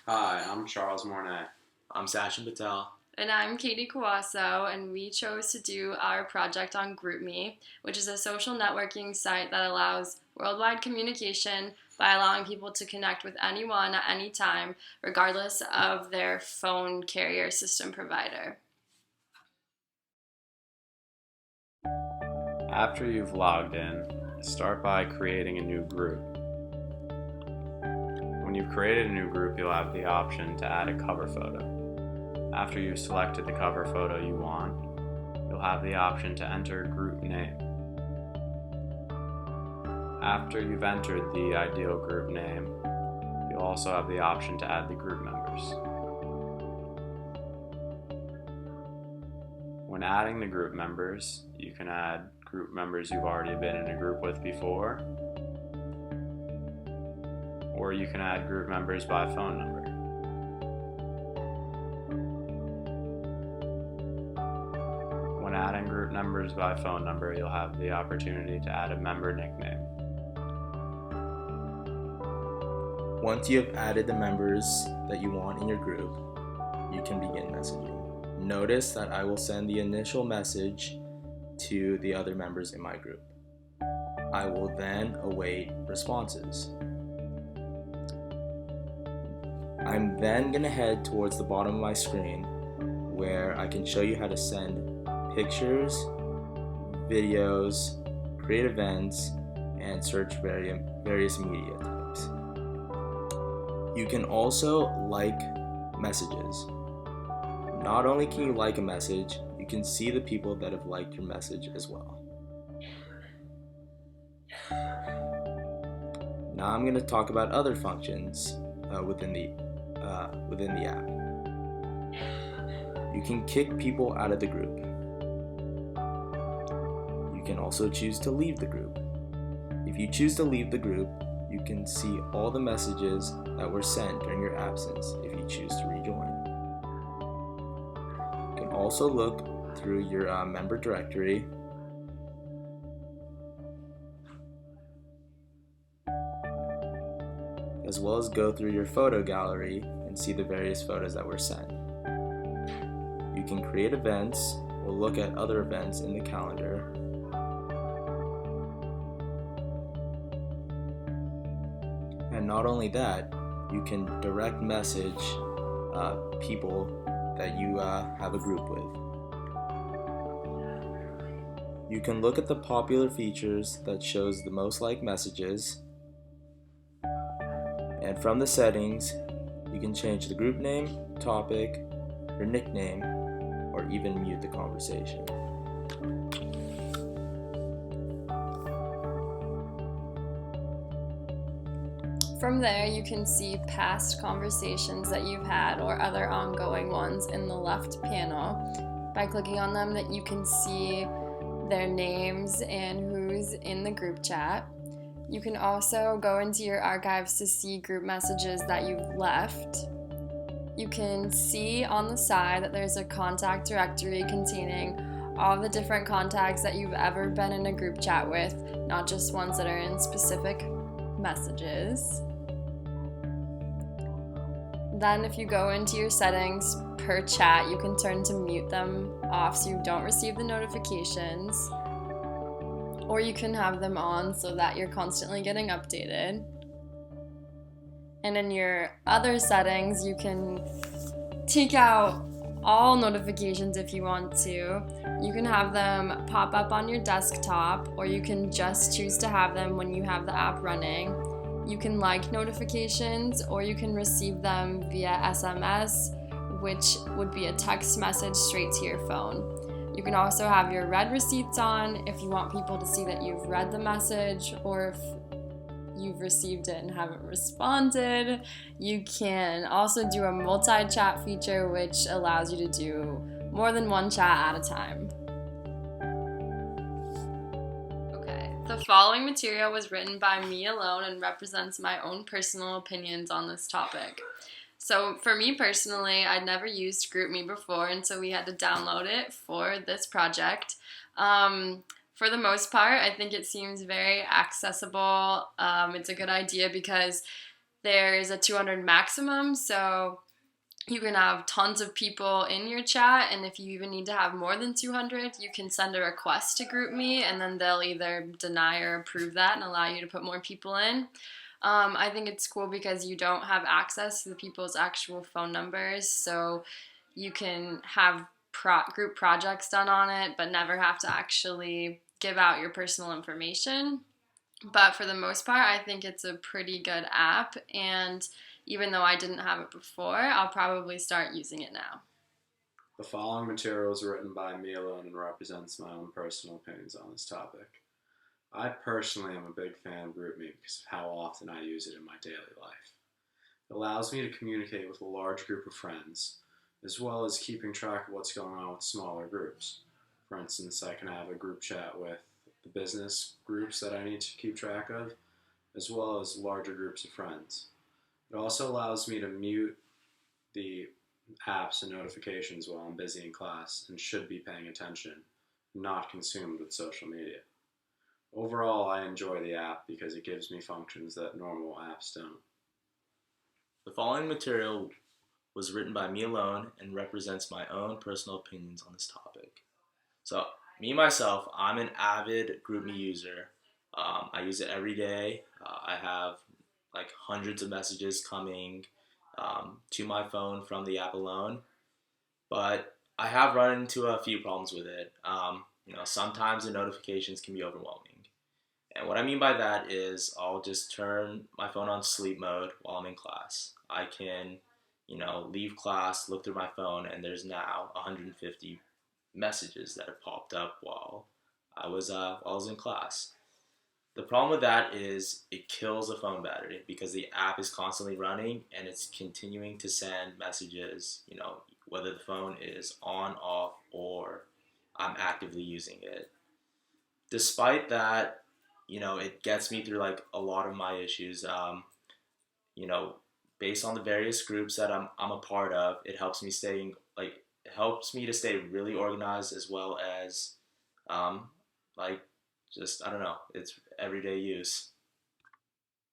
Hi, I'm Charles Mornay. I'm Sachin Patel. And I'm Katie Kawaso, and we chose to do our project on GroupMe, which is a social networking site that allows worldwide communication by allowing people to connect with anyone at any time, regardless of their phone carrier system provider. After you've logged in, start by creating a new group. When you've created a new group, you'll have the option to add a cover photo. After you've selected the cover photo you want, you'll have the option to enter group name. After you've entered the ideal group name, you'll also have the option to add the group members. When adding the group members, you can add group members you've already been in a group with before, or you can add group members by phone number. When adding group members by phone number, you'll have the opportunity to add a member nickname. Once you have added the members that you want in your group, you can begin messaging. Notice that I will send the initial message to the other members in my group. I will then await responses. I'm then going to head towards the bottom of my screen where I can show you how to send pictures, videos, create events, and search various media types. You can also like messages. Not only can you like a message, you can see the people that have liked your message as well. Now I'm going to talk about other functions within the app. You can kick people out of the group. You can also choose to leave the group. If you choose to leave the group, you can see all the messages that were sent during your absence if you choose to rejoin. You can also look through your member directory as well as go through your photo gallery and see the various photos that were sent. You can create events or look at other events in the calendar. And not only that, you can direct message people that you have a group with. You can look at the popular features that shows the most liked messages. And from the settings, you can change the group name, topic, your nickname, or even mute the conversation. From there, you can see past conversations that you've had or other ongoing ones in the left panel. By clicking on them, that you can see their names and who's in the group chat. You can also go into your archives to see group messages that you've left. You can see on the side that there's a contact directory containing all the different contacts that you've ever been in a group chat with, not just ones that are in specific messages. Then if you go into your settings per chat, you can turn to mute them off so you don't receive the notifications. Or you can have them on so that you're constantly getting updated. And in your other settings, you can take out all notifications if you want to. You can have them pop up on your desktop, or you can just choose to have them when you have the app running. You can like notifications, or you can receive them via SMS, which would be a text message straight to your phone. You can also have your read receipts on if you want people to see that you've read the message, or if you've received it and haven't responded. You can also do a multi-chat feature, which allows you to do more than one chat at a time. Okay, the following material was written by me alone and represents my own personal opinions on this topic. So for me personally, I'd never used GroupMe before, and so we had to download it for this project. For the most part, I think it seems very accessible. It's a good idea because There's a 200 maximum, so you can have tons of people in your chat, and if you even need to have more than 200, you can send a request to GroupMe, and then they'll either deny or approve that and allow you to put more people in. I think it's cool because you don't have access to the people's actual phone numbers, so you can have group projects done on it, but never have to actually give out your personal information. But for the most part, I think it's a pretty good app, and even though I didn't have it before, I'll probably start using it now. The following material is written by me alone and represents my own personal opinions on this topic. I personally am a big fan of GroupMe because of how often I use it in my daily life. It allows me to communicate with a large group of friends, as well as keeping track of what's going on with smaller groups. For instance, I can have a group chat with the business groups that I need to keep track of, as well as larger groups of friends. It also allows me to mute the apps and notifications while I'm busy in class and should be paying attention, not consumed with social media. Overall, I enjoy the app because it gives me functions that normal apps don't. The following material was written by me alone and represents my own personal opinions on this topic. So, me myself, I'm an avid GroupMe user. I use it every day. I have like hundreds of messages coming to my phone from the app alone, but I have run into a few problems with it. Sometimes the notifications can be overwhelming. And what I mean by that is I'll just turn my phone on sleep mode while I'm in class. I can, leave class, look through my phone, and there's now 150 messages that have popped up while I was in class. The problem with that is it kills the phone battery because the app is constantly running and it's continuing to send messages, whether the phone is on, off, or I'm actively using it. Despite that, it gets me through like a lot of my issues. Based on the various groups that I'm a part of, it helps me to stay really organized, as well as I don't know, it's everyday use.